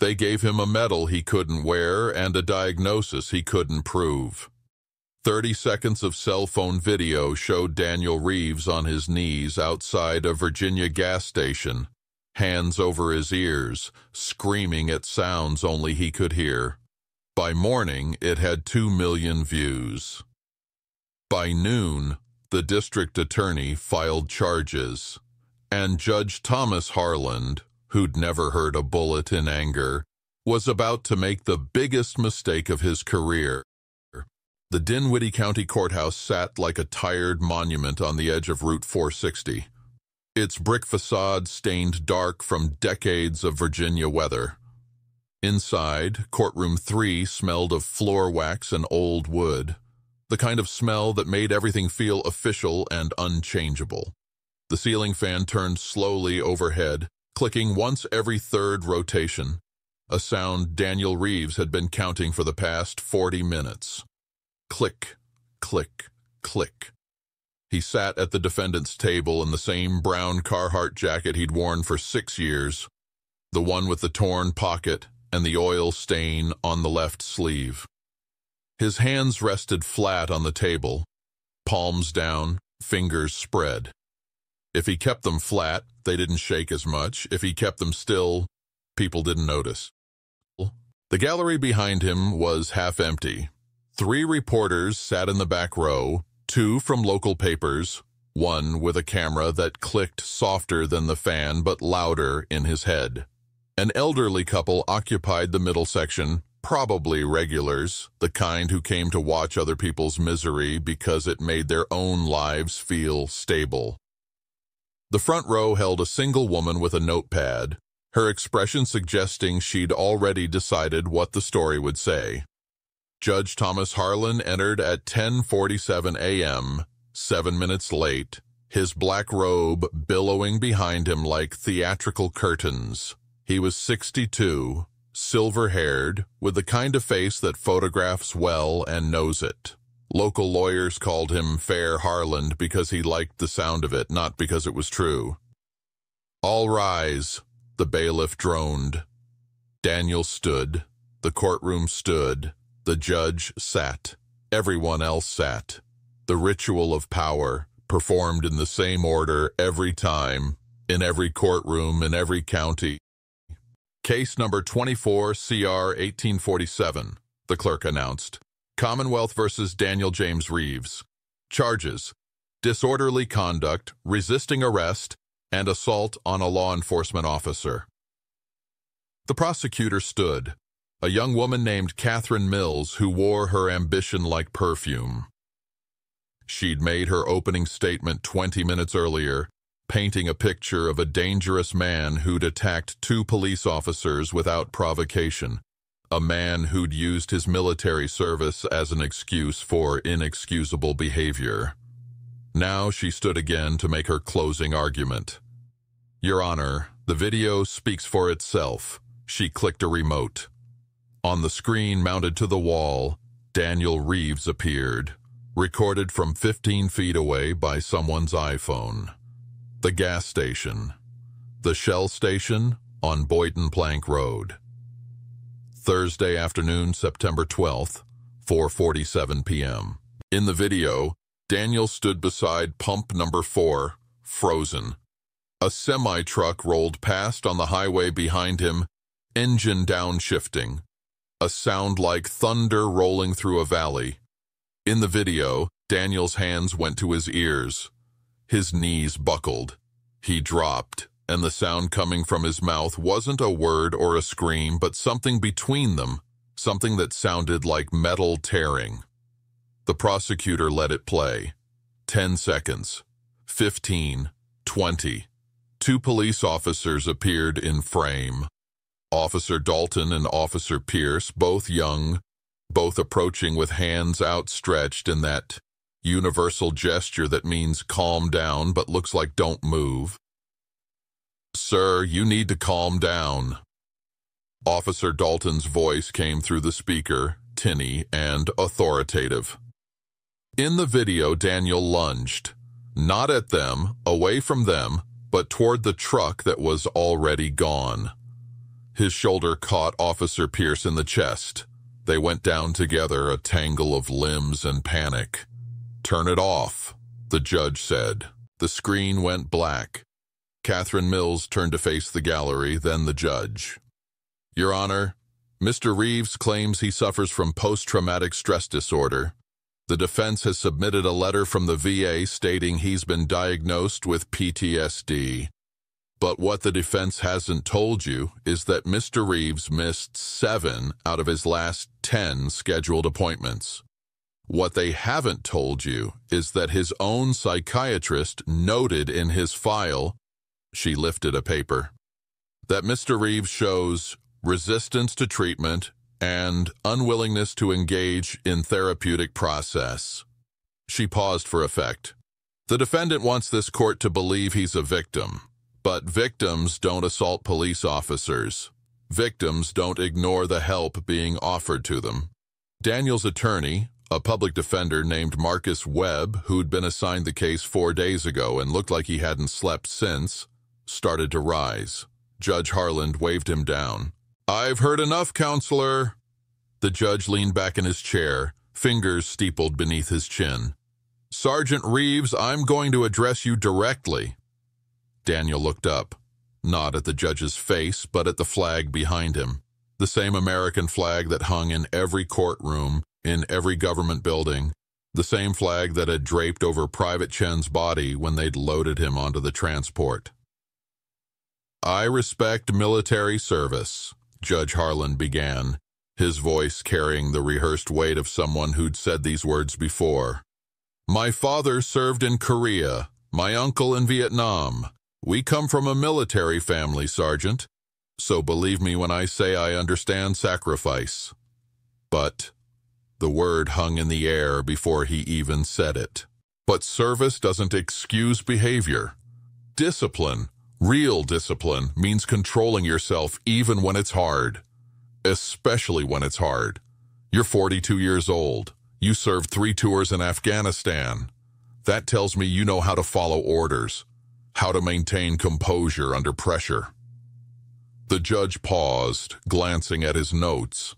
They gave him a medal he couldn't wear and a diagnosis he couldn't prove. 30 seconds of cell phone video showed Daniel Reaves on his knees outside a Virginia gas station, hands over his ears, screaming at sounds only he could hear. By morning, it had 2 million views. By noon, the district attorney filed charges, and Judge Thomas Harland, who'd never heard a bullet in anger, was about to make the biggest mistake of his career. The Dinwiddie County Courthouse sat like a tired monument on the edge of Route 460, its brick facade stained dark from decades of Virginia weather. Inside, Courtroom 3 smelled of floor wax and old wood, the kind of smell that made everything feel official and unchangeable. The ceiling fan turned slowly overhead, clicking once every third rotation, a sound Daniel Reaves had been counting for the past 40 minutes. Click, click, click. He sat at the defendant's table in the same brown Carhartt jacket he'd worn for 6 years, the one with the torn pocket and the oil stain on the left sleeve. His hands rested flat on the table, palms down, fingers spread. If he kept them flat, they didn't shake as much. If he kept them still, people didn't notice. The gallery behind him was half empty. 3 reporters sat in the back row, 2 from local papers, 1 with a camera that clicked softer than the fan but louder in his head. An elderly couple occupied the middle section, probably regulars, the kind who came to watch other people's misery because it made their own lives feel stable. The front row held a single woman with a notepad, her expression suggesting she'd already decided what the story would say. Judge Thomas Harlan entered at 10:47 a.m., 7 minutes late, his black robe billowing behind him like theatrical curtains. He was 62, silver-haired, with the kind of face that photographs well and knows it. Local lawyers called him Fair Harland because he liked the sound of it, not because it was true. "All rise," the bailiff droned. Daniel stood. The courtroom stood. The judge sat. Everyone else sat. The ritual of power, performed in the same order every time, in every courtroom, in every county. Case number 24 CR 1847, the clerk announced. Commonwealth versus Daniel James Reaves. Charges: disorderly conduct, resisting arrest, and assault on a law enforcement officer. The prosecutor stood. A young woman named Catherine Mills who wore her ambition like perfume. She'd made her opening statement 20 minutes earlier, painting a picture of a dangerous man who'd attacked 2 police officers without provocation, a man who'd used his military service as an excuse for inexcusable behavior. Now she stood again to make her closing argument. "Your Honor, the video speaks for itself." She clicked a remote. On the screen mounted to the wall, Daniel Reaves appeared, recorded from 15 feet away by someone's iPhone. The gas station. The Shell station on Boynton Plank Road. Thursday afternoon, September 12th, 4:47 p.m. In the video, Daniel stood beside pump number 4, frozen. A semi-truck rolled past on the highway behind him, engine downshifting. A sound like thunder rolling through a valley. In the video, Daniel's hands went to his ears. His knees buckled. He dropped, and the sound coming from his mouth wasn't a word or a scream, but something between them, something that sounded like metal tearing. The prosecutor let it play. 10 seconds. 15. 20. 2 police officers appeared in frame. Officer Dalton and Officer Pierce, both young, both approaching with hands outstretched in that universal gesture that means calm down but looks like don't move. "Sir, you need to calm down." Officer Dalton's voice came through the speaker, tinny and authoritative. In the video, Daniel lunged, not at them, away from them, but toward the truck that was already gone. His shoulder caught Officer Pierce in the chest. They went down together, a tangle of limbs and panic. "Turn it off," the judge said. The screen went black. Catherine Mills turned to face the gallery, then the judge. "Your Honor, Mr. Reaves claims he suffers from post-traumatic stress disorder. The defense has submitted a letter from the VA stating he's been diagnosed with PTSD. But what the defense hasn't told you is that Mr. Reaves missed 7 out of his last 10 scheduled appointments. What they haven't told you is that his own psychiatrist noted in his file," she lifted a paper, "that Mr. Reaves shows resistance to treatment and unwillingness to engage in therapeutic process." She paused for effect. "The defendant wants this court to believe he's a victim. But victims don't assault police officers. Victims don't ignore the help being offered to them." Daniel's attorney, a public defender named Marcus Webb, who'd been assigned the case 4 days ago and looked like he hadn't slept since, started to rise. Judge Harland waved him down. "I've heard enough, counselor." The judge leaned back in his chair, fingers steepled beneath his chin. "Sergeant Reaves, I'm going to address you directly." Daniel looked up, not at the judge's face, but at the flag behind him. The same American flag that hung in every courtroom, in every government building. The same flag that had draped over Private Chen's body when they'd loaded him onto the transport. "I respect military service," Judge Harlan began, his voice carrying the rehearsed weight of someone who'd said these words before. "My father served in Korea, my uncle in Vietnam. We come from a military family, Sergeant, so believe me when I say I understand sacrifice." But the word hung in the air before he even said it. But service doesn't excuse behavior. Discipline, real discipline, means controlling yourself even when it's hard. Especially when it's hard. You're 42 years old. You served 3 tours in Afghanistan. That tells me you know how to follow orders, how to maintain composure under pressure. The judge paused, glancing at his notes.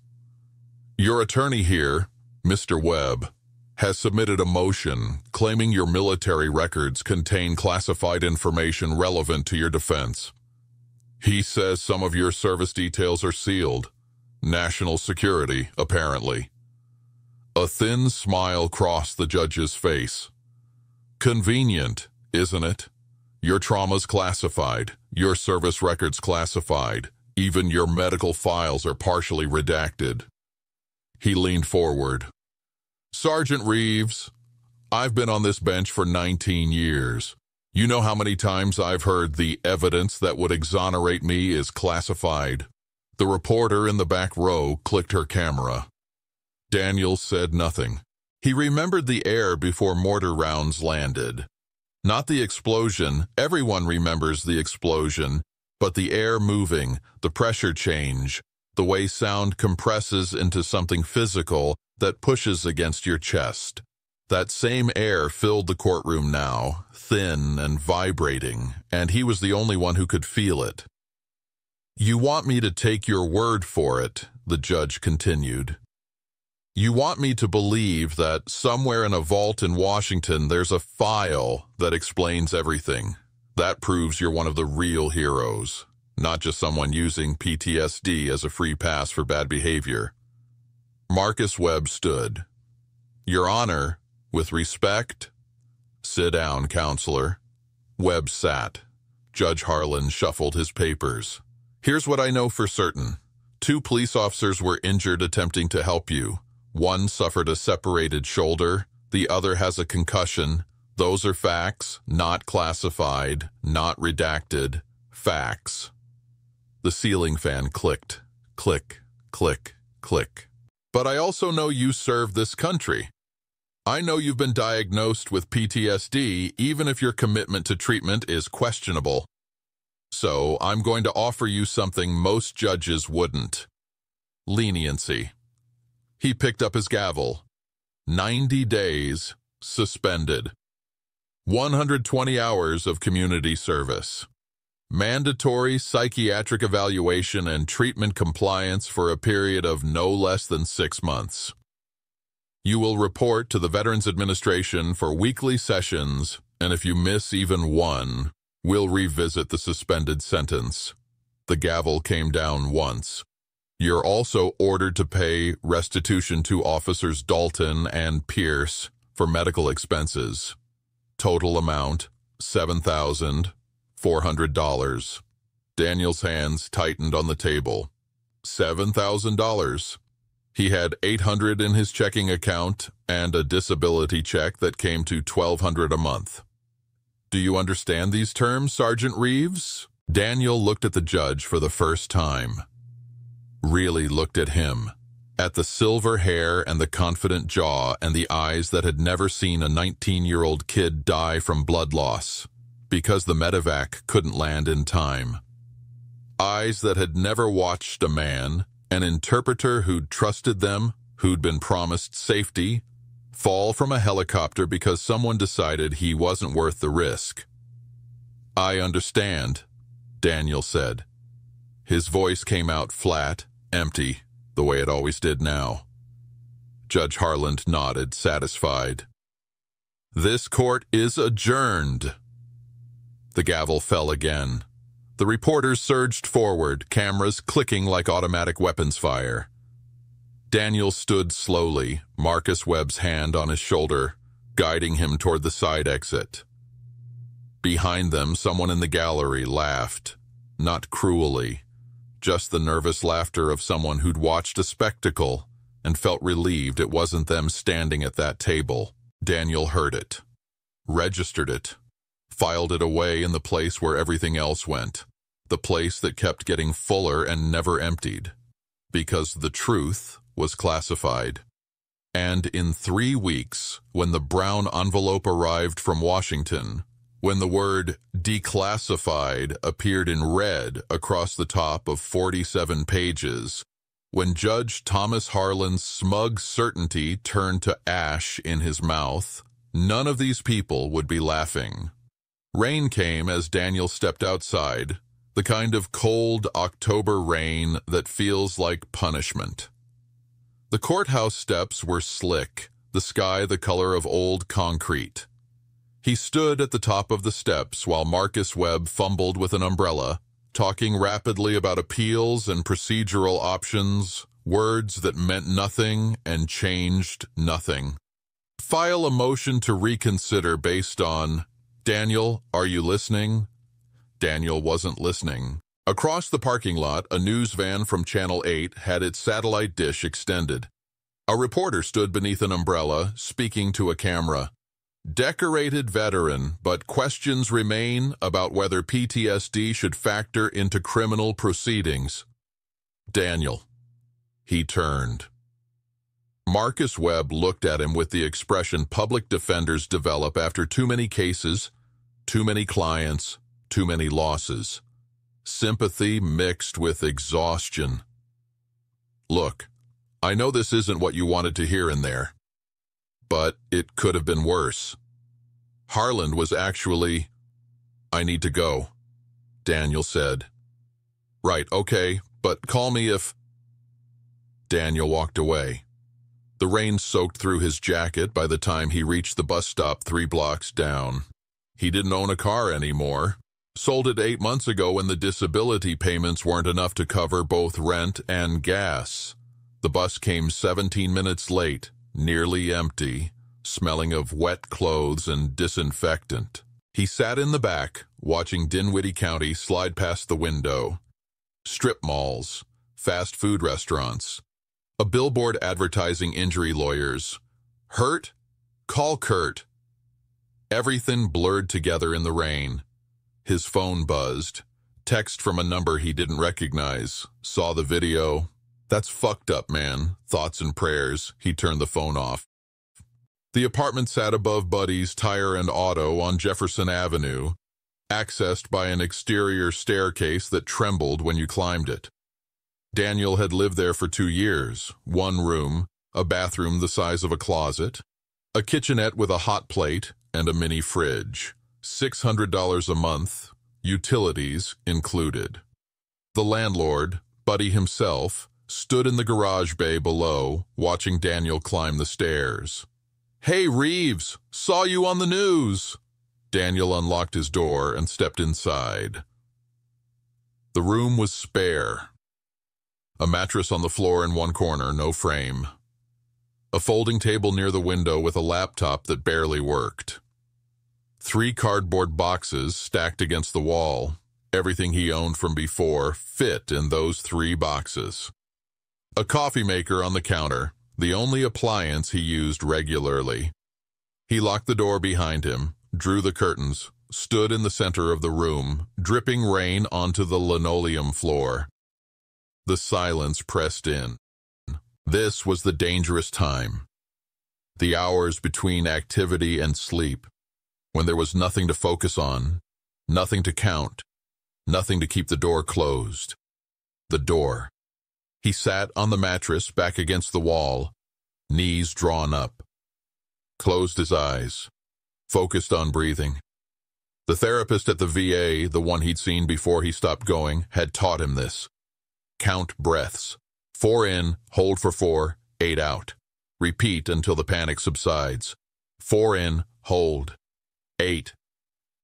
"Your attorney here, Mr. Webb, has submitted a motion claiming your military records contain classified information relevant to your defense. He says some of your service details are sealed. National security, apparently." A thin smile crossed the judge's face. "Convenient, isn't it? Your trauma's classified, your service records classified, even your medical files are partially redacted." He leaned forward. "Sergeant Reaves, I've been on this bench for 19 years. You know how many times I've heard the evidence that would exonerate me is classified." The reporter in the back row clicked her camera. Daniel said nothing. He remembered the air before mortar rounds landed. Not the explosion, everyone remembers the explosion, but the air moving, the pressure change, the way sound compresses into something physical that pushes against your chest. That same air filled the courtroom now, thin and vibrating, and he was the only one who could feel it. "You want me to take your word for it," the judge continued. "You want me to believe that somewhere in a vault in Washington there's a file that explains everything. That proves you're one of the real heroes, not just someone using PTSD as a free pass for bad behavior." Marcus Webb stood. "Your Honor, with respect." "Sit down, counselor." Webb sat. Judge Harlan shuffled his papers. "Here's what I know for certain. 2 police officers were injured attempting to help you. One suffered a separated shoulder, the other has a concussion. Those are facts, not classified, not redacted. Facts." The ceiling fan clicked. Click, click, click. "But I also know you serve this country. I know you've been diagnosed with PTSD, even if your commitment to treatment is questionable. So I'm going to offer you something most judges wouldn't. Leniency." He picked up his gavel. 90 days, suspended. 120 hours of community service. Mandatory psychiatric evaluation and treatment compliance for a period of no less than 6 months. You will report to the Veterans Administration for weekly sessions, and if you miss even one, we'll revisit the suspended sentence. The gavel came down once. You're also ordered to pay restitution to Officers Dalton and Pierce for medical expenses. Total amount, $7,400. Daniel's hands tightened on the table. $7,000. He had $800 in his checking account and a disability check that came to $1,200 a month. Do you understand these terms, Sergeant Reaves? Daniel looked at the judge for the first time. Really looked at him. At the silver hair and the confident jaw and the eyes that had never seen a 19-year-old kid die from blood loss because the medevac couldn't land in time. Eyes that had never watched a man, an interpreter who'd trusted them, who'd been promised safety, fall from a helicopter because someone decided he wasn't worth the risk. I understand, Daniel said. His voice came out flat, empty, the way it always did now. Judge Harland nodded, satisfied. This court is adjourned. The gavel fell again. The reporters surged forward, cameras clicking like automatic weapons fire. Daniel stood slowly, Marcus Webb's hand on his shoulder, guiding him toward the side exit. Behind them, someone in the gallery laughed, not cruelly, just the nervous laughter of someone who'd watched a spectacle and felt relieved it wasn't them standing at that table. Daniel heard it, registered it, filed it away in the place where everything else went, the place that kept getting fuller and never emptied, because the truth was classified. And in 3 weeks, when the brown envelope arrived from Washington, when the word Declassified appeared in red across the top of 47 pages, when Judge Thomas Harlan's smug certainty turned to ash in his mouth, none of these people would be laughing. Rain came as Daniel stepped outside, the kind of cold October rain that feels like punishment. The courthouse steps were slick, the sky the color of old concrete. He stood at the top of the steps while Marcus Webb fumbled with an umbrella, talking rapidly about appeals and procedural options, words that meant nothing and changed nothing. File a motion to reconsider based on, Daniel, are you listening? Daniel wasn't listening. Across the parking lot, a news van from Channel 8 had its satellite dish extended. A reporter stood beneath an umbrella, speaking to a camera. Decorated veteran, but questions remain about whether PTSD should factor into criminal proceedings. Daniel. He turned. Marcus Webb looked at him with the expression public defenders develop after too many cases, too many clients, too many losses. Sympathy mixed with exhaustion. Look, I know this isn't what you wanted to hear in there, but it could have been worse. Harland was actually, I need to go, Daniel said. Right, okay, but call me if... Daniel walked away. The rain soaked through his jacket by the time he reached the bus stop 3 blocks down. He didn't own a car anymore. Sold it 8 months ago when the disability payments weren't enough to cover both rent and gas. The bus came 17 minutes late, nearly empty, smelling of wet clothes and disinfectant. He sat in the back, watching Dinwiddie County slide past the window. Strip malls, fast food restaurants, a billboard advertising injury lawyers. Hurt? Call Kurt. Everything blurred together in the rain. His phone buzzed. Text from a number he didn't recognize. Saw the video. That's fucked up, man. Thoughts and prayers. He turned the phone off. The apartment sat above Buddy's Tire and Auto on Jefferson Avenue, accessed by an exterior staircase that trembled when you climbed it. Daniel had lived there for 2 years. 1 room, a bathroom the size of a closet, a kitchenette with a hot plate, and a mini fridge. $600 a month. utilities included. The landlord, Buddy himself, stood in the garage bay below, watching Daniel climb the stairs. "Hey, Reaves, saw you on the news." Daniel unlocked his door and stepped inside. The room was spare. A mattress on the floor in one corner, no frame. A folding table near the window with a laptop that barely worked. 3 cardboard boxes stacked against the wall. Everything he owned from before fit in those 3 boxes. A coffee maker on the counter, the only appliance he used regularly. He locked the door behind him, drew the curtains, stood in the center of the room, dripping rain onto the linoleum floor. The silence pressed in. This was the dangerous time. The hours between activity and sleep, when there was nothing to focus on, nothing to count, nothing to keep the door closed. The door. He sat on the mattress back against the wall, knees drawn up. Closed his eyes, focused on breathing. The therapist at the VA, the one he'd seen before he stopped going, had taught him this. Count breaths. 4 in, hold for 4, 8 out. Repeat until the panic subsides. 4 in, hold. 8.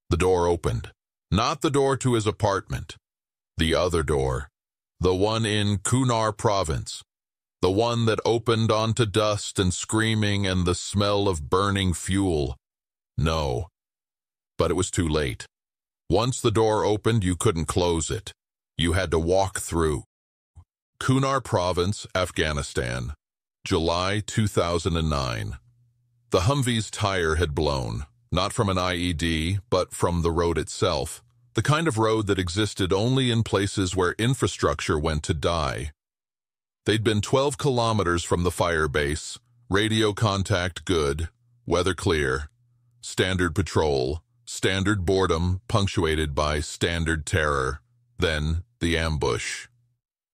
The door opened. Not the door to his apartment. The other door. The one in Kunar province. The one that opened onto dust and screaming and the smell of burning fuel. No. But it was too late. Once the door opened, you couldn't close it. You had to walk through. Kunar province, Afghanistan. July 2009. The Humvee's tire had blown, not from an IED, but from the road itself, the kind of road that existed only in places where infrastructure went to die. They'd been 12 kilometers from the fire base, radio contact good, weather clear, standard patrol, standard boredom punctuated by standard terror, then the ambush.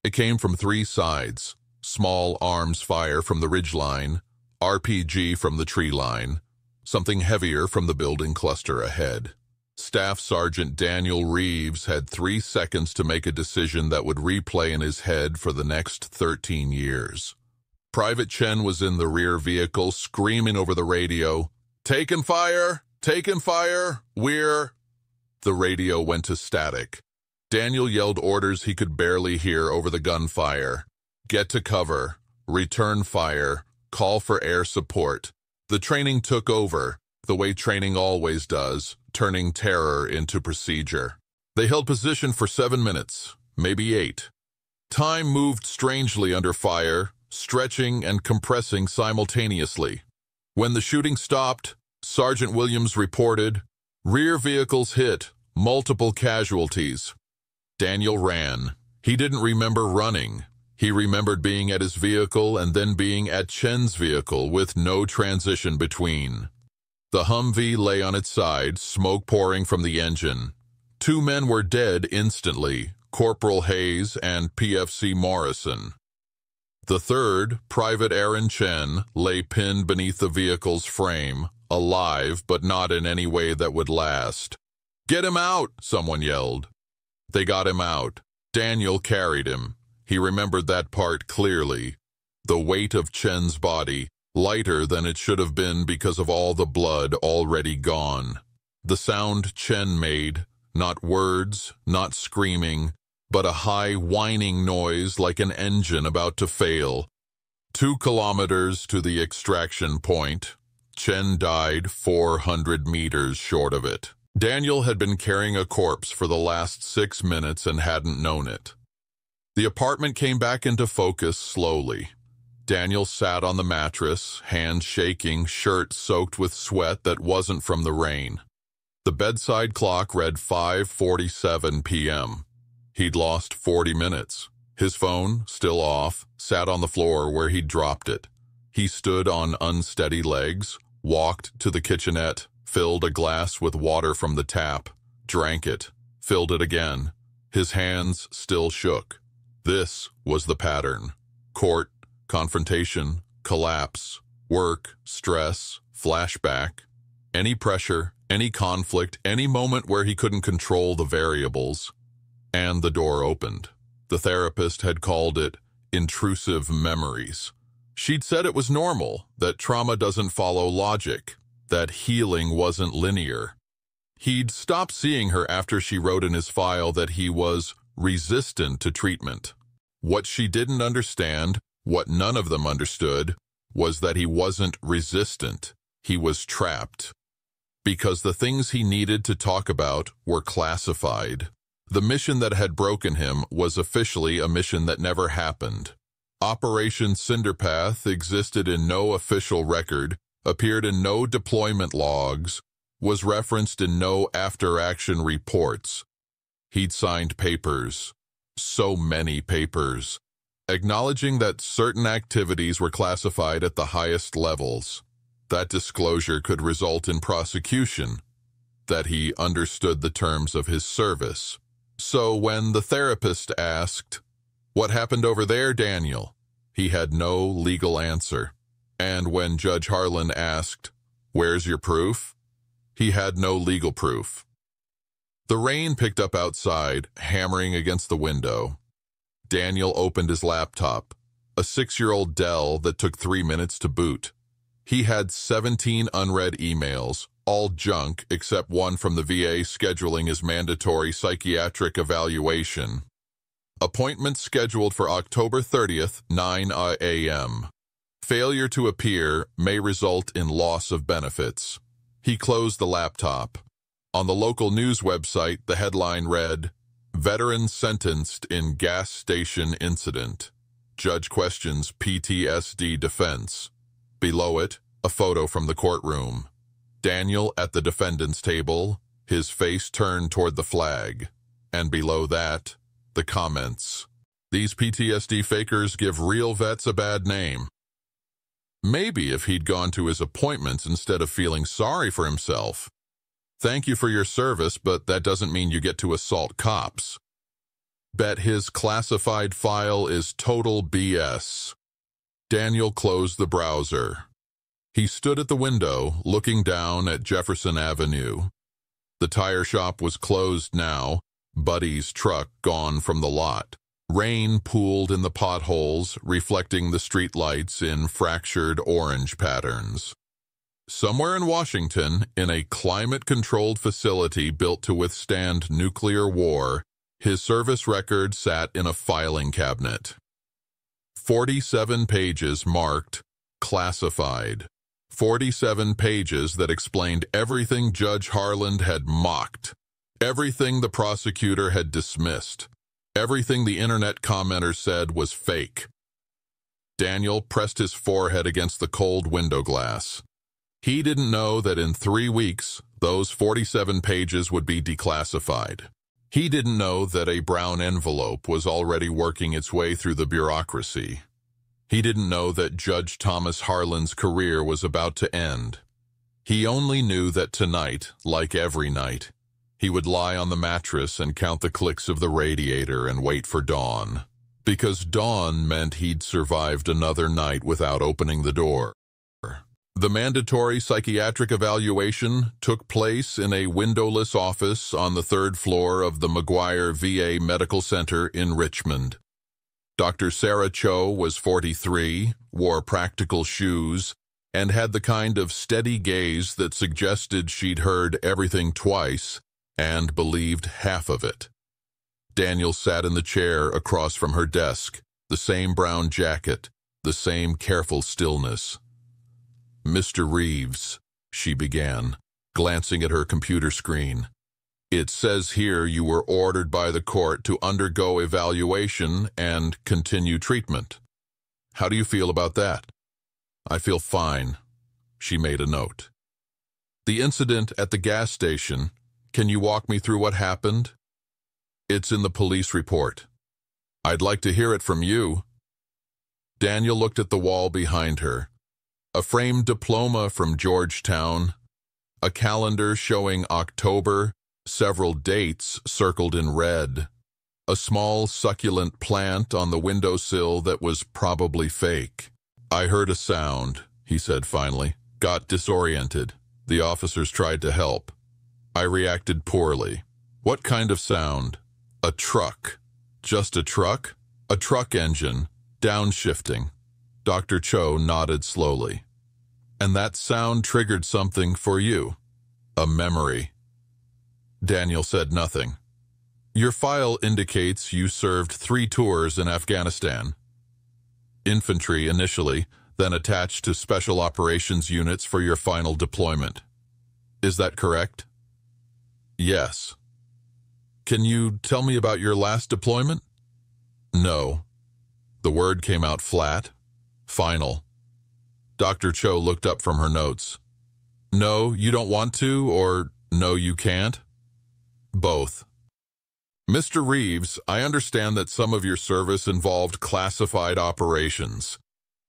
It came from 3 sides, small arms fire from the ridgeline, RPG from the tree line, something heavier from the building cluster ahead. Staff Sergeant Daniel Reaves had 3 seconds to make a decision that would replay in his head for the next 13 years. Private Chen was in the rear vehicle, screaming over the radio, "Taking fire! Taking fire! We're..." The radio went to static. Daniel yelled orders he could barely hear over the gunfire. Get to cover, return fire, call for air support. The training took over, the way training always does, turning terror into procedure. They held position for 7 minutes, maybe 8. Time moved strangely under fire, stretching and compressing simultaneously. When the shooting stopped, Sergeant Williams reported, "Rear vehicles hit, multiple casualties." Daniel ran. He didn't remember running. He remembered being at his vehicle and then being at Chen's vehicle with no transition between. The Humvee lay on its side, smoke pouring from the engine. 2 men were dead instantly, Corporal Hayes and PFC Morrison. The third, Private Aaron Chen, lay pinned beneath the vehicle's frame, alive but not in any way that would last. "Get him out!" someone yelled. They got him out. Daniel carried him. He remembered that part clearly. The weight of Chen's body, lighter than it should have been because of all the blood already gone. The sound Chen made, not words, not screaming, but a high whining noise like an engine about to fail. 2 kilometers to the extraction point. Chen died 400 meters short of it. Daniel had been carrying a corpse for the last 6 minutes and hadn't known it. The apartment came back into focus slowly. Daniel sat on the mattress, hands shaking, shirt soaked with sweat that wasn't from the rain. The bedside clock read 5:47 p.m. He'd lost 40 minutes. His phone, still off, sat on the floor where he'd dropped it. He stood on unsteady legs, walked to the kitchenette, filled a glass with water from the tap, drank it, filled it again. His hands still shook. This was the pattern. Court, confrontation, collapse, work, stress, flashback. Any pressure, Any conflict, any moment where he couldn't control the variables. And the door opened. The therapist had called it intrusive memories. She'd said it was normal, that trauma doesn't follow logic, that healing wasn't linear. He'd stopped seeing her after she wrote in his file that he was resistant to treatment. What she didn't understand, what none of them understood, was that he wasn't resistant. He was trapped. Because the things he needed to talk about were classified. The mission that had broken him was officially a mission that never happened. Operation Cinderpath existed in no official record, appeared in no deployment logs, was referenced in no after-action reports. He'd signed papers, so many papers, acknowledging that certain activities were classified at the highest levels. That disclosure could result in prosecution, that he understood the terms of his service. So when the therapist asked, "What happened over there, Daniel?" he had no legal answer. And when Judge Harlan asked, "Where's your proof?" he had no legal proof. The rain picked up outside, hammering against the window. Daniel opened his laptop, a 6-year-old Dell that took 3 minutes to boot. He had 17 unread emails, all junk except one from the VA scheduling his mandatory psychiatric evaluation. Appointment scheduled for October 30th, 9 a.m. Failure to appear may result in loss of benefits. He closed the laptop. On the local news website, the headline read, "Veteran sentenced in gas station incident. Judge questions PTSD defense." Below it, a photo from the courtroom. Daniel at the defendant's table, his face turned toward the flag. And below that, the comments. "These PTSD fakers give real vets a bad name." Maybe if he'd gone to his appointments instead of feeling sorry for himself. "Thank you for your service, but that doesn't mean you get to assault cops." Bet his classified file is total BS. Daniel closed the browser. He stood at the window, looking down at Jefferson Avenue. The tire shop was closed now, Buddy's truck gone from the lot. Rain pooled in the potholes, reflecting the streetlights in fractured orange patterns. Somewhere in Washington, in a climate-controlled facility built to withstand nuclear war, his service record sat in a filing cabinet. 47 pages marked classified. 47 pages that explained everything Judge Harlan had mocked, everything the prosecutor had dismissed, everything the internet commenter said was fake. Daniel pressed his forehead against the cold window glass. He didn't know that in 3 weeks, those 47 pages would be declassified. He didn't know that a brown envelope was already working its way through the bureaucracy. He didn't know that Judge Thomas Harlan's career was about to end. He only knew that tonight, like every night, he would lie on the mattress and count the clicks of the radiator and wait for dawn. Because dawn meant he'd survived another night without opening the door. The mandatory psychiatric evaluation took place in a windowless office on the 3rd floor of the McGuire VA Medical Center in Richmond. Dr. Sarah Cho was 43, wore practical shoes, and had the kind of steady gaze that suggested she'd heard everything twice and believed half of it. Daniel sat in the chair across from her desk, the same brown jacket, the same careful stillness. "Mr. Reaves," she began, glancing at her computer screen. "It says here you were ordered by the court to undergo evaluation and continue treatment. How do you feel about that?" "I feel fine," she made a note. "The incident at the gas station, can you walk me through what happened?" "It's in the police report." "I'd like to hear it from you." Daniel looked at the wall behind her. A framed diploma from Georgetown, a calendar showing October, several dates circled in red, a small succulent plant on the windowsill that was probably fake. "I heard a sound," he said finally. "Got disoriented. The officers tried to help. I reacted poorly. What kind of sound? A truck. Just a truck? A truck engine, downshifting. Dr. Cho nodded slowly. And that sound triggered something for you. A memory. Daniel said nothing. Your file indicates you served 3 tours in Afghanistan. Infantry initially, then attached to special operations units for your final deployment. Is that correct? Yes. Can you tell me about your last deployment? No. The word came out flat. Final. Dr. Cho looked up from her notes. No, you don't want to, or no, you can't? Both. Mr. Reaves, I understand that some of your service involved classified operations,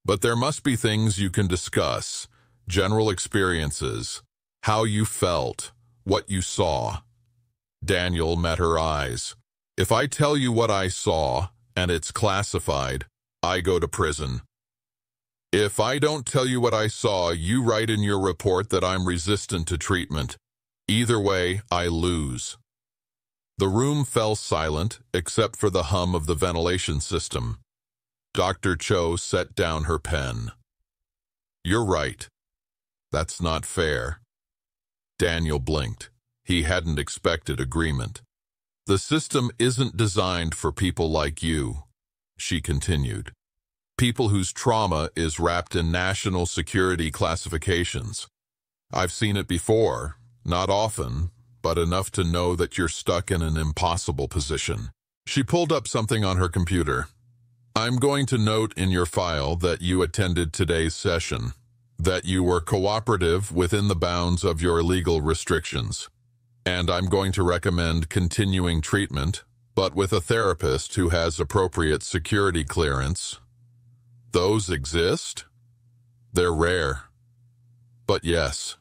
but there must be things you can discuss, general experiences, how you felt, what you saw. Daniel met her eyes. If I tell you what I saw, and it's classified, I go to prison. If I don't tell you what I saw, you write in your report that I'm resistant to treatment. Either way, I lose. The room fell silent, except for the hum of the ventilation system. Dr. Cho set down her pen. You're right. That's not fair. Daniel blinked. He hadn't expected agreement. The system isn't designed for people like you, she continued. People whose trauma is wrapped in national security classifications. I've seen it before, not often, but enough to know that you're stuck in an impossible position. She pulled up something on her computer. I'm going to note in your file that you attended today's session, that you were cooperative within the bounds of your legal restrictions. And I'm going to recommend continuing treatment, but with a therapist who has appropriate security clearance. Those exist? They're rare. But yes.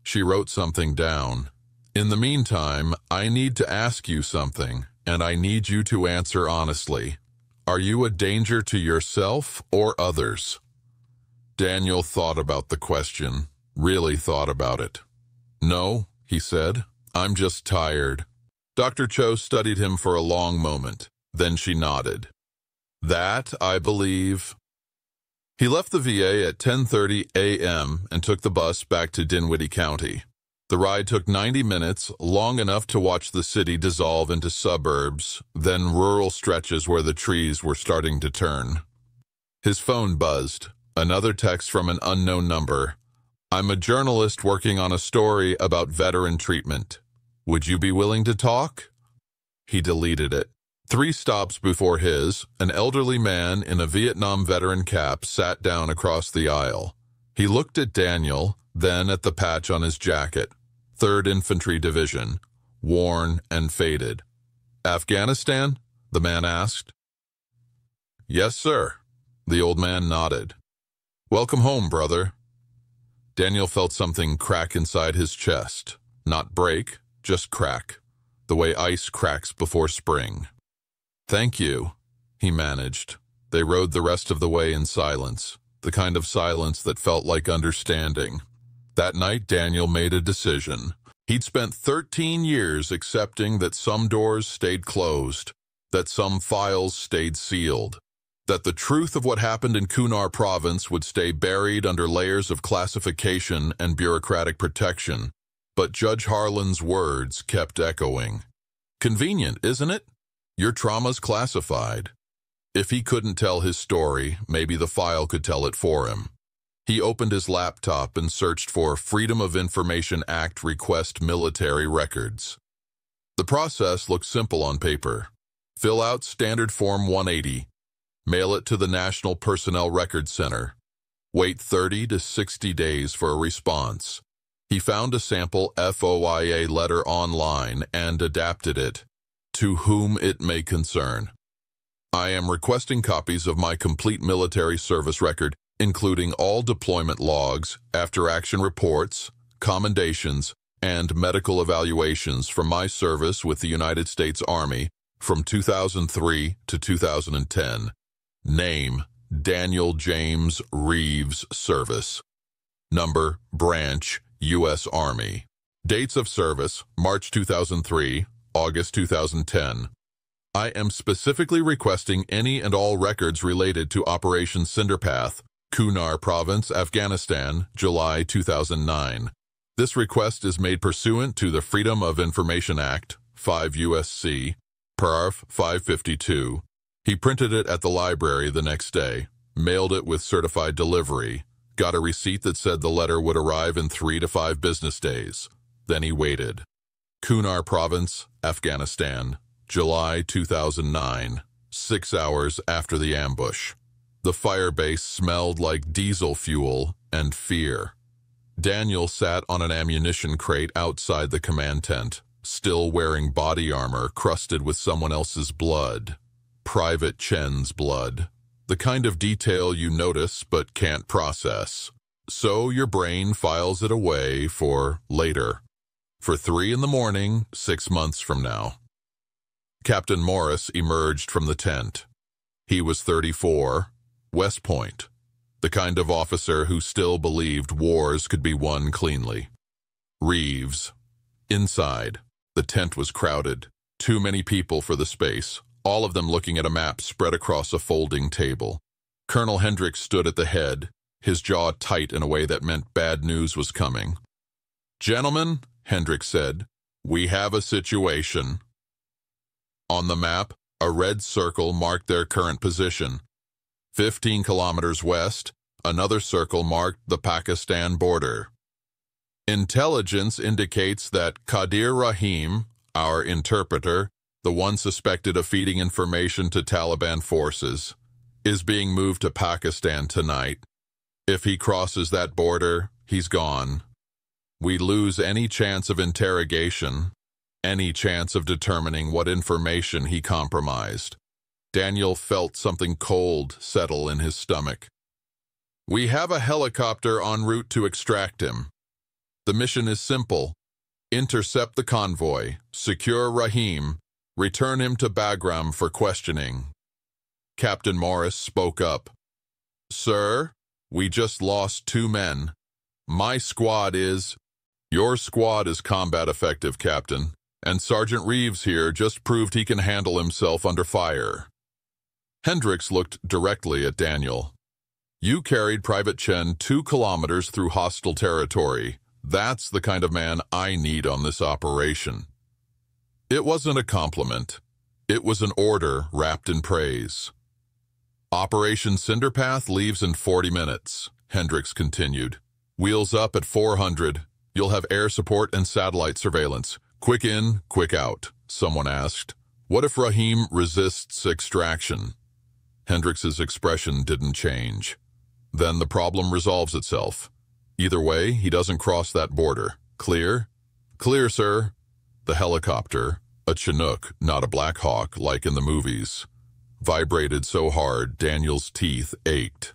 She wrote something down. In the meantime, I need to ask you something, and I need you to answer honestly. Are you a danger to yourself or others? Daniel thought about the question, really thought about it. No, he said, I'm just tired. Dr. Cho studied him for a long moment. Then she nodded. That, I believe. He left the VA at 10:30 a.m. and took the bus back to Dinwiddie County. The ride took 90 minutes, long enough to watch the city dissolve into suburbs, then rural stretches where the trees were starting to turn. His phone buzzed. Another text from an unknown number. I'm a journalist working on a story about veteran treatment. Would you be willing to talk? He deleted it. 3 stops before his, an elderly man in a Vietnam veteran cap sat down across the aisle. He looked at Daniel, then at the patch on his jacket. 3rd Infantry Division, worn and faded. Afghanistan? The man asked. Yes, sir. The old man nodded. Welcome home, brother. Daniel felt something crack inside his chest. Not break, just crack. The way ice cracks before spring. Thank you, he managed. They rode the rest of the way in silence, the kind of silence that felt like understanding. That night, Daniel made a decision. He'd spent 13 years accepting that some doors stayed closed, that some files stayed sealed, that the truth of what happened in Kunar province would stay buried under layers of classification and bureaucratic protection. But Judge Harlan's words kept echoing. Convenient, isn't it? Your trauma's classified. If he couldn't tell his story, maybe the file could tell it for him. He opened his laptop and searched for Freedom of Information Act request military records. The process looked simple on paper. Fill out Standard Form 180. Mail it to the National Personnel Records Center. Wait 30 to 60 days for a response. He found a sample FOIA letter online and adapted it. To whom it may concern. I am requesting copies of my complete military service record, including all deployment logs, after-action reports, commendations, and medical evaluations from my service with the United States Army from 2003 to 2010. Name, Daniel James Reaves Service. Number, Branch, U.S. Army. Dates of service, March 2003, August 2010. I am specifically requesting any and all records related to Operation Cinderpath, Kunar Province, Afghanistan, July 2009. This request is made pursuant to the Freedom of Information Act, 5 U.S.C., Parf. 552. He printed it at the library the next day, mailed it with certified delivery, got a receipt that said the letter would arrive in 3 to 5 business days. Then he waited. Kunar Province, Afghanistan, July 2009, 6 hours after the ambush. The firebase smelled like diesel fuel and fear. Daniel sat on an ammunition crate outside the command tent, still wearing body armor crusted with someone else's blood. Private Chen's blood. The kind of detail you notice but can't process. So your brain files it away for later. For 3 in the morning, 6 months from now. Captain Morris emerged from the tent. He was 34, West Point, the kind of officer who still believed wars could be won cleanly. Reaves. Inside, the tent was crowded. Too many people for the space, all of them looking at a map spread across a folding table. Colonel Hendricks stood at the head, his jaw tight in a way that meant bad news was coming. "Gentlemen," Hendricks said, "we have a situation." On the map, a red circle marked their current position. 15 kilometers west, another circle marked the Pakistan border. Intelligence indicates that Qadir Rahim, our interpreter, the one suspected of feeding information to Taliban forces, is being moved to Pakistan tonight. If he crosses that border, he's gone. We lose any chance of interrogation, any chance of determining what information he compromised. Daniel felt something cold settle in his stomach. "We have a helicopter en route to extract him. The mission is simple. Intercept the convoy, secure Rahim, return him to Bagram for questioning." Captain Morris spoke up. "Sir, we just lost 2 men. My squad is—" "Your squad is combat effective, Captain, and Sergeant Reaves here just proved he can handle himself under fire." Hendricks looked directly at Daniel. "You carried Private Chen 2 kilometers through hostile territory. That's the kind of man I need on this operation." It wasn't a compliment. It was an order wrapped in praise. "Operation Cinderpath leaves in 40 minutes, Hendricks continued. "Wheels up at 400. You'll have air support and satellite surveillance. Quick in, quick out." Someone asked, "What if Rahim resists extraction?" Hendricks's expression didn't change. "Then the problem resolves itself. Either way, he doesn't cross that border. Clear?" "Clear, sir." The helicopter, a Chinook, not a Black Hawk like in the movies, vibrated so hard Daniel's teeth ached.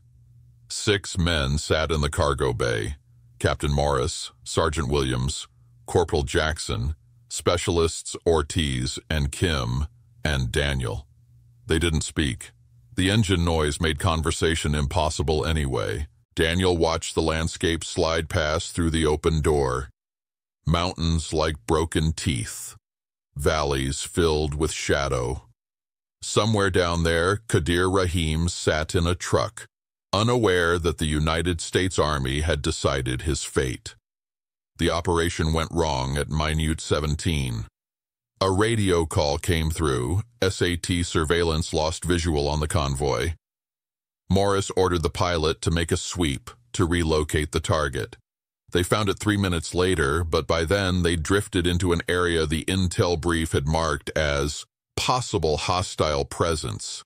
6 men sat in the cargo bay. Captain Morris, Sergeant Williams, Corporal Jackson, Specialists Ortiz and Kim, and Daniel. They didn't speak. The engine noise made conversation impossible anyway. Daniel watched the landscape slide past through the open door. Mountains like broken teeth. Valleys filled with shadow. Somewhere down there, Qadir Rahim sat in a truck, unaware that the United States Army had decided his fate. The operation went wrong at Minute 17. A radio call came through. SAT surveillance lost visual on the convoy. Morris ordered the pilot to make a sweep to relocate the target. They found it 3 minutes later, but by then they drifted into an area the intel brief had marked as possible hostile presence.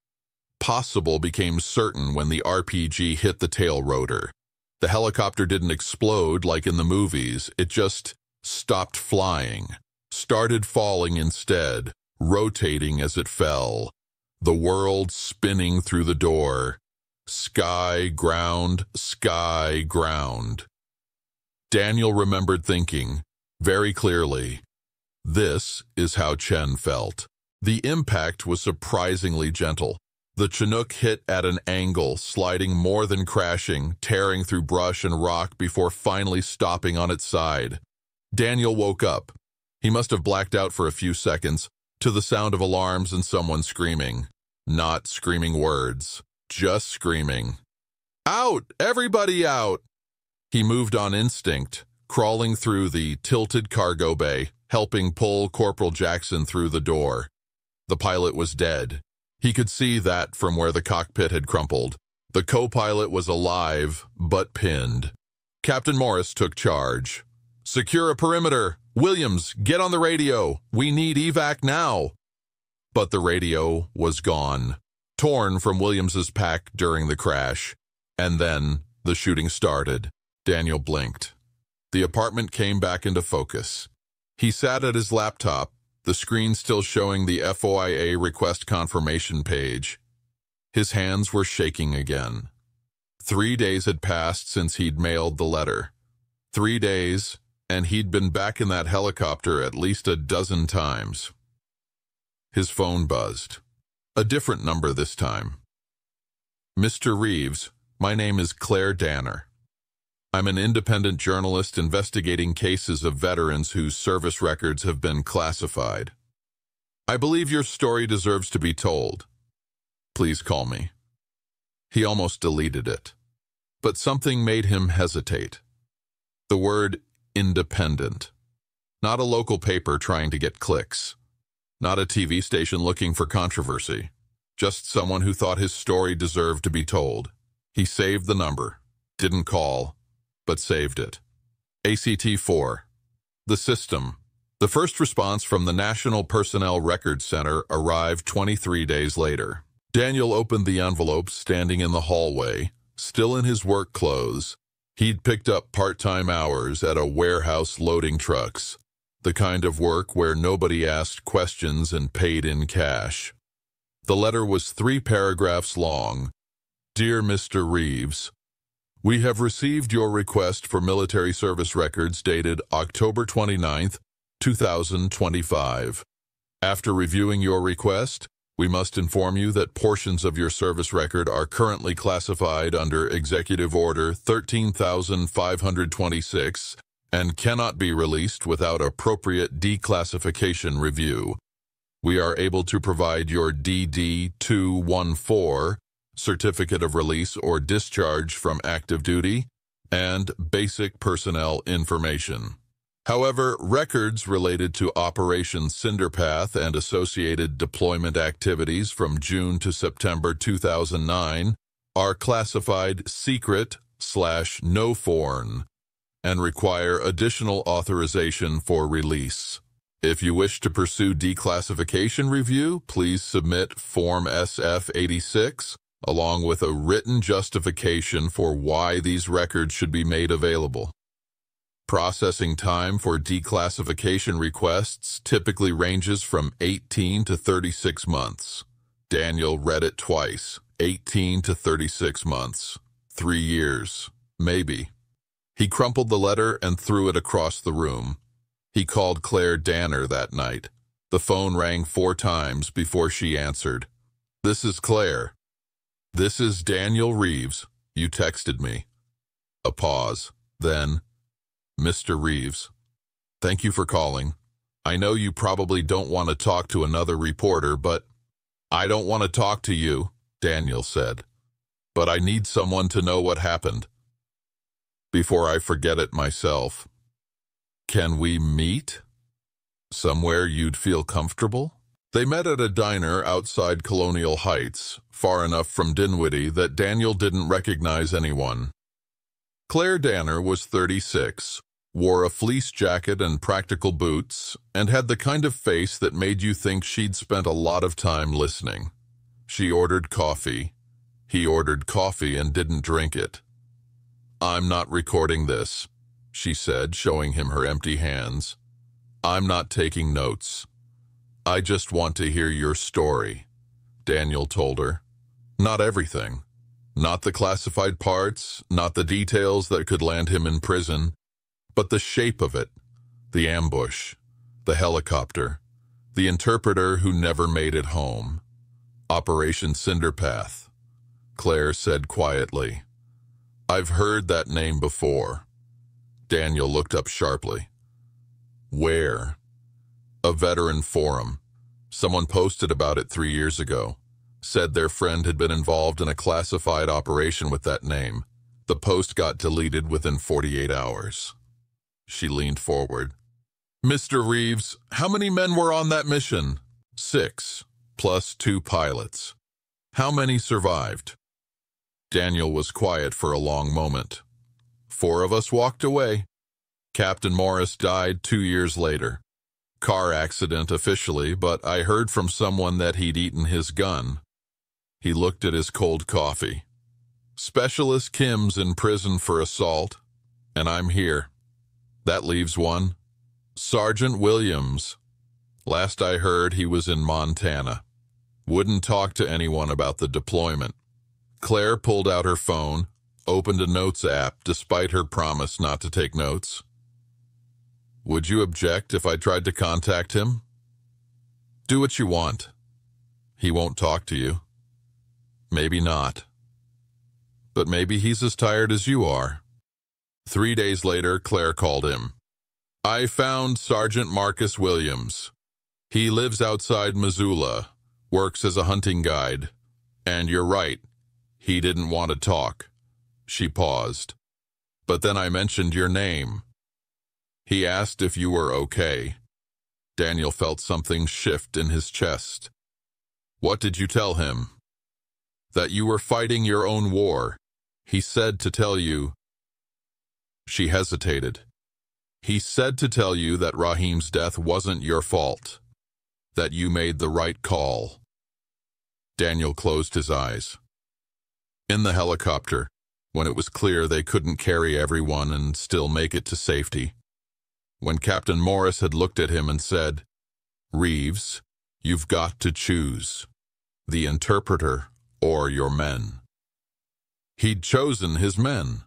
Possible became certain when the RPG hit the tail rotor. The helicopter didn't explode like in the movies, it just stopped flying, started falling instead, rotating as it fell, the world spinning through the door. Sky, ground, sky, ground. Daniel remembered thinking, very clearly, this is how Chen felt. The impact was surprisingly gentle. The Chinook hit at an angle, sliding more than crashing, tearing through brush and rock before finally stopping on its side. Daniel woke up. He must have blacked out for a few seconds, to the sound of alarms and someone screaming. Not screaming words, just screaming. Out! Everybody out! He moved on instinct, crawling through the tilted cargo bay, helping pull Corporal Jackson through the door. The pilot was dead. He could see that from where the cockpit had crumpled. The co-pilot was alive, but pinned. Captain Morris took charge. Secure a perimeter. Williams, get on the radio. We need evac now. But the radio was gone, torn from Williams's pack during the crash. And then the shooting started. Daniel blinked. The apartment came back into focus. He sat at his laptop, the screen still showing the FOIA request confirmation page. His hands were shaking again. 3 days had passed since he'd mailed the letter. 3 days, and he'd been back in that helicopter at least a dozen times. His phone buzzed. A different number this time. Mr. Reaves, my name is Claire Danner. I'm an independent journalist investigating cases of veterans whose service records have been classified. I believe your story deserves to be told. Please call me. He almost deleted it, but something made him hesitate. The word independent. Not a local paper trying to get clicks. Not a TV station looking for controversy. Just someone who thought his story deserved to be told. He saved the number. Didn't call, but saved it. ACT-4. The system. The first response from the National Personnel Records Center arrived 23 days later. Daniel opened the envelope standing in the hallway, still in his work clothes. He'd picked up part-time hours at a warehouse loading trucks, the kind of work where nobody asked questions and paid in cash. The letter was 3 paragraphs long. Dear Mr. Reaves, we have received your request for military service records dated October 29th, 2025. After reviewing your request, we must inform you that portions of your service record are currently classified under Executive Order 13,526 and cannot be released without appropriate declassification review. We are able to provide your DD-214, Certificate of Release or Discharge from Active Duty, and basic personnel information. However, records related to Operation Cinderpath and associated deployment activities from June to September 2009 are classified secret/no-foreign and require additional authorization for release. If you wish to pursue declassification review, please submit Form SF-86 along with a written justification for why these records should be made available. Processing time for declassification requests typically ranges from 18 to 36 months. Daniel read it twice. 18 to 36 months. 3 years. Maybe. He crumpled the letter and threw it across the room. He called Claire Danner that night. The phone rang 4 times before she answered. This is Claire. This is Daniel Reaves. You texted me. A pause. Then, Mr. Reaves, thank you for calling. I know you probably don't want to talk to another reporter, but I don't want to talk to you, Daniel said. But I need someone to know what happened. Before I forget it myself. Can we meet? Somewhere you'd feel comfortable? They met at a diner outside Colonial Heights, far enough from Dinwiddie that Daniel didn't recognize anyone. Claire Danner was 36, wore a fleece jacket and practical boots, and had the kind of face that made you think she'd spent a lot of time listening. She ordered coffee. He ordered coffee and didn't drink it. I'm not recording this, she said, showing him her empty hands. I'm not taking notes. I just want to hear your story, Daniel told her. Not everything. Not the classified parts, not the details that could land him in prison, but the shape of it, the ambush, the helicopter, the interpreter who never made it home. Operation Cinderpath, Claire said quietly. I've heard that name before. Daniel looked up sharply. Where? A veteran forum. Someone posted about it 3 years ago. Said their friend had been involved in a classified operation with that name. The post got deleted within 48 hours. She leaned forward. Mr. Reaves, how many men were on that mission? 6, plus 2 pilots. How many survived? Daniel was quiet for a long moment. 4 of us walked away. Captain Morris died 2 years later. Car accident officially, but I heard from someone that he'd eaten his gun. He looked at his cold coffee. Specialist Kim's in prison for assault, and I'm here. That leaves 1. Sergeant Williams. Last I heard, he was in Montana. Wouldn't talk to anyone about the deployment. Claire pulled out her phone, opened a notes app despite her promise not to take notes. Would you object if I tried to contact him? Do what you want. He won't talk to you. Maybe not. But maybe he's as tired as you are. 3 days later, Claire called him. I found Sergeant Marcus Williams. He lives outside Missoula, works as a hunting guide. And you're right, he didn't want to talk. She paused. But then I mentioned your name. He asked if you were okay. Daniel felt something shift in his chest. What did you tell him? That you were fighting your own war. He said to tell you. She hesitated. He said to tell you that Raheem's death wasn't your fault. That you made the right call. Daniel closed his eyes. In the helicopter, when it was clear they couldn't carry everyone and still make it to safety. When Captain Morris had looked at him and said, Reaves, you've got to choose. The interpreter or your men. He'd chosen his men.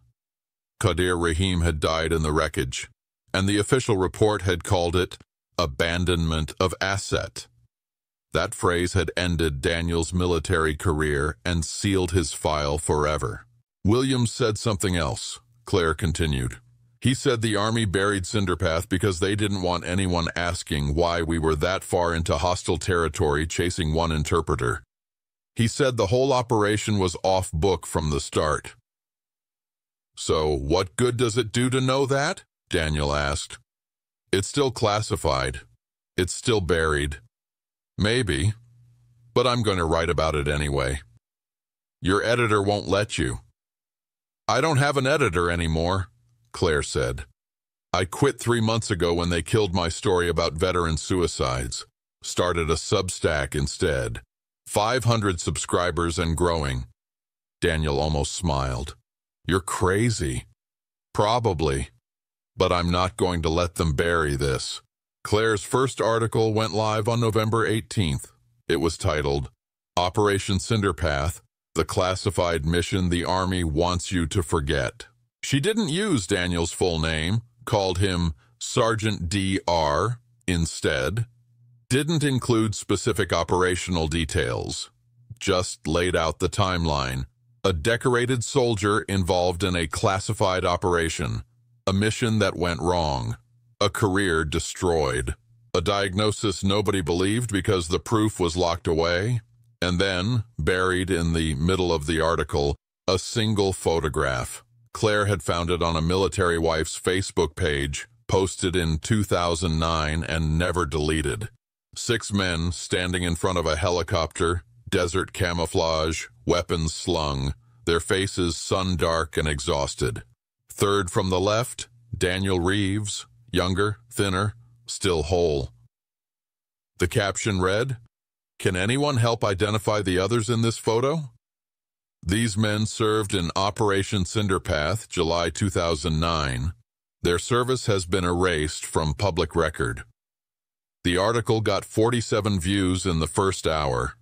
Qadir Rahim had died in the wreckage, and the official report had called it abandonment of asset. That phrase had ended Daniel's military career and sealed his file forever. Williams said something else, Claire continued. He said the Army buried Cinderpath because they didn't want anyone asking why we were that far into hostile territory chasing one interpreter. He said the whole operation was off book from the start. So what good does it do to know that? Daniel asked. It's still classified. It's still buried. Maybe, but I'm going to write about it anyway. Your editor won't let you. I don't have an editor anymore, Claire said. I quit 3 months ago when they killed my story about veteran suicides. Started a Substack instead. 500 subscribers and growing. Daniel almost smiled. You're crazy. Probably. But I'm not going to let them bury this. Claire's first article went live on November 18th. It was titled, Operation Cinderpath, the classified mission the Army wants you to forget. She didn't use Daniel's full name, called him Sergeant Dr. instead. Didn't include specific operational details. Just laid out the timeline. A decorated soldier involved in a classified operation. A mission that went wrong. A career destroyed. A diagnosis nobody believed because the proof was locked away. And then, buried in the middle of the article, a single photograph. Claire had found it on a military wife's Facebook page, posted in 2009 and never deleted. 6 men standing in front of a helicopter, desert camouflage, weapons slung, their faces sun-dark and exhausted. Third from the left, Daniel Reaves, younger, thinner, still whole. The caption read, Can anyone help identify the others in this photo? These men served in Operation Cinderpath, July 2009. Their service has been erased from public record. The article got 47 views in the first hour.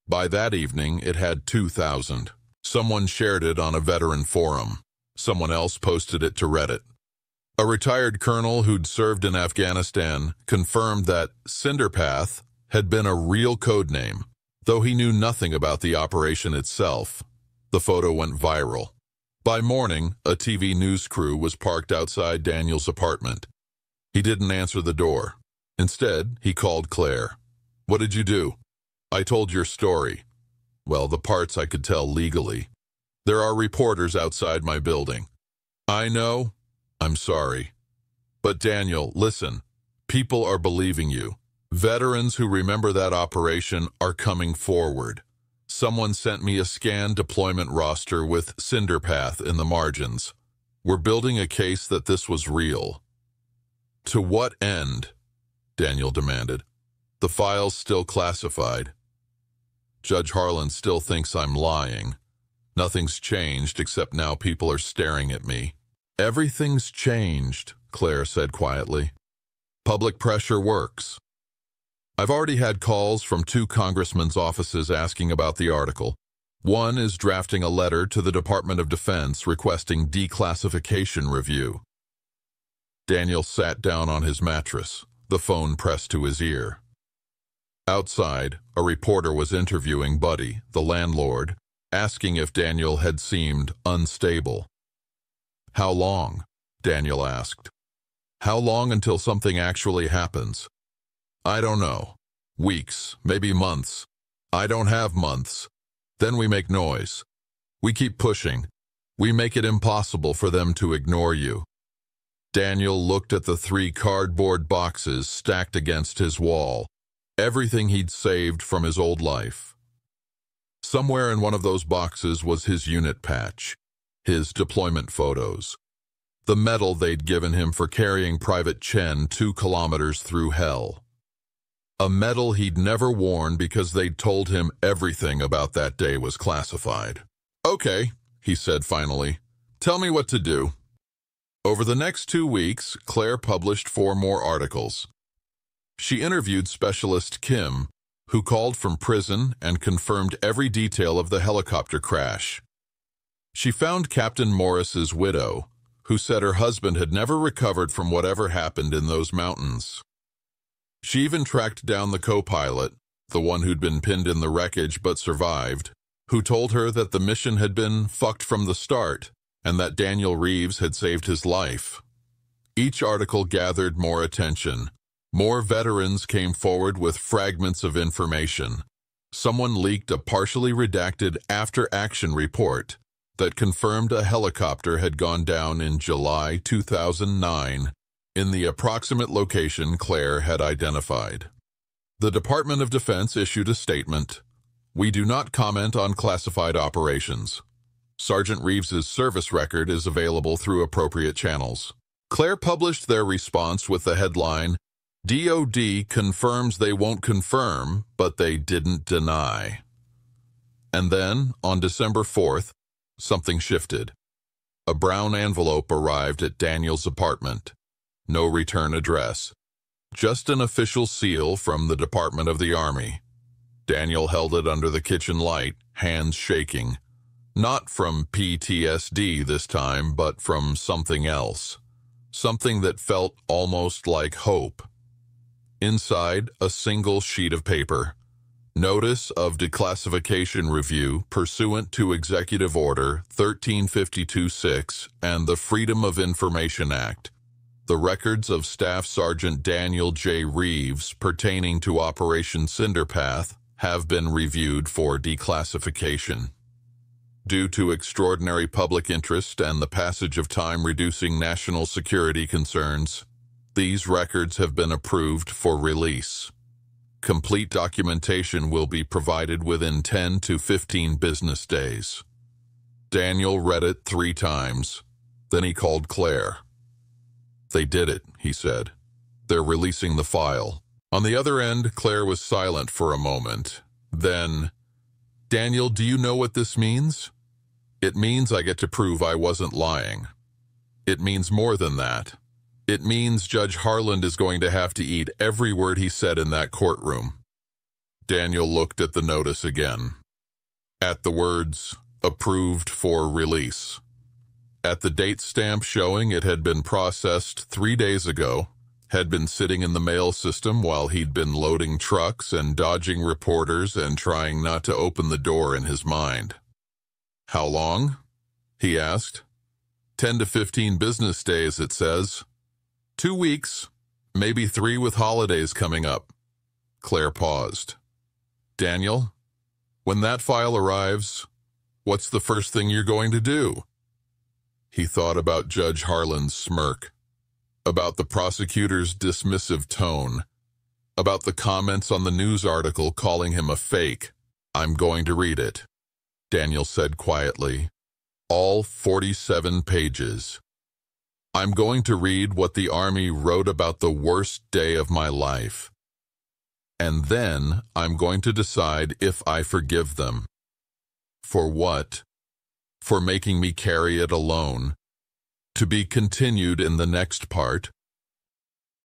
By that evening, it had 2,000. Someone shared it on a veteran forum. Someone else posted it to Reddit. A retired colonel who'd served in Afghanistan confirmed that Cinderpath had been a real code name, though he knew nothing about the operation itself. The photo went viral. By morning, a TV news crew was parked outside Daniel's apartment. He didn't answer the door. Instead, he called Claire. "What did you do?" "I told your story. Well, the parts I could tell legally. There are reporters outside my building." "I know. I'm sorry. But Daniel, listen. People are believing you. Veterans who remember that operation are coming forward. Someone sent me a scanned deployment roster with Cinderpath in the margins. We're building a case that this was real." "To what end?" Daniel demanded. "The file's still classified. Judge Harlan still thinks I'm lying. Nothing's changed except now people are staring at me." "Everything's changed," Claire said quietly. "Public pressure works. I've already had calls from 2 congressmen's offices asking about the article. One is drafting a letter to the Department of Defense requesting declassification review." Daniel sat down on his mattress, the phone pressed to his ear. Outside, a reporter was interviewing Buddy, the landlord, asking if Daniel had seemed unstable. "How long?" Daniel asked. "How long until something actually happens?" "I don't know. Weeks, maybe months. I don't have months. Then we make noise. We keep pushing. We make it impossible for them to ignore you." Daniel looked at the 3 cardboard boxes stacked against his wall, everything he'd saved from his old life. Somewhere in one of those boxes was his unit patch, his deployment photos, the medal they'd given him for carrying Private Chen 2 kilometers through hell. A medal he'd never worn because they'd told him everything about that day was classified. "Okay," he said finally. "Tell me what to do." Over the next 2 weeks, Claire published 4 more articles. She interviewed Specialist Kim, who called from prison and confirmed every detail of the helicopter crash. She found Captain Morris's widow, who said her husband had never recovered from whatever happened in those mountains. She even tracked down the co-pilot, the one who'd been pinned in the wreckage but survived, who told her that the mission had been fucked from the start and that Daniel Reaves had saved his life. Each article gathered more attention. More veterans came forward with fragments of information. Someone leaked a partially redacted after-action report that confirmed a helicopter had gone down in July 2009 in the approximate location Claire had identified. The Department of Defense issued a statement. "We do not comment on classified operations. Sergeant Reaves's service record is available through appropriate channels." Claire published their response with the headline, "DOD confirms they won't confirm, but they didn't deny." And then, on December 4th, something shifted. A brown envelope arrived at Daniel's apartment. No return address. Just an official seal from the Department of the Army. Daniel held it under the kitchen light, hands shaking. Not from PTSD this time, but from something else. Something that felt almost like hope. Inside, a single sheet of paper. Notice of Declassification Review pursuant to Executive Order 1352-6 and the Freedom of Information Act. The records of Staff Sergeant Daniel J. Reaves pertaining to Operation Cinderpath have been reviewed for declassification. Due to extraordinary public interest and the passage of time reducing national security concerns, these records have been approved for release. Complete documentation will be provided within 10 to 15 business days. Daniel read it 3 times. Then he called Claire. "They did it," he said. "They're releasing the file." On the other end, Claire was silent for a moment. Then, "Daniel, do you know what this means?" "It means I get to prove I wasn't lying. It means more than that. It means Judge Harlan is going to have to eat every word he said in that courtroom." Daniel looked at the notice again. At the words, "Approved for release." At the date stamp showing it had been processed 3 days ago, had been sitting in the mail system while he'd been loading trucks and dodging reporters and trying not to open the door in his mind. "How long?" he asked. 10 to 15 business days, it says. 2 weeks, Maybe 3 with holidays coming up. Claire paused. Daniel, when that file arrives, what's the first thing you're going to do? He thought about Judge Harlan's smirk, about the prosecutor's dismissive tone, about the comments on the news article calling him a fake. I'm going to read it, Daniel said quietly. All 47 pages. I'm going to read what the Army wrote about the worst day of my life. And then I'm going to decide if I forgive them. For what? For making me carry it alone. To be continued in the next part.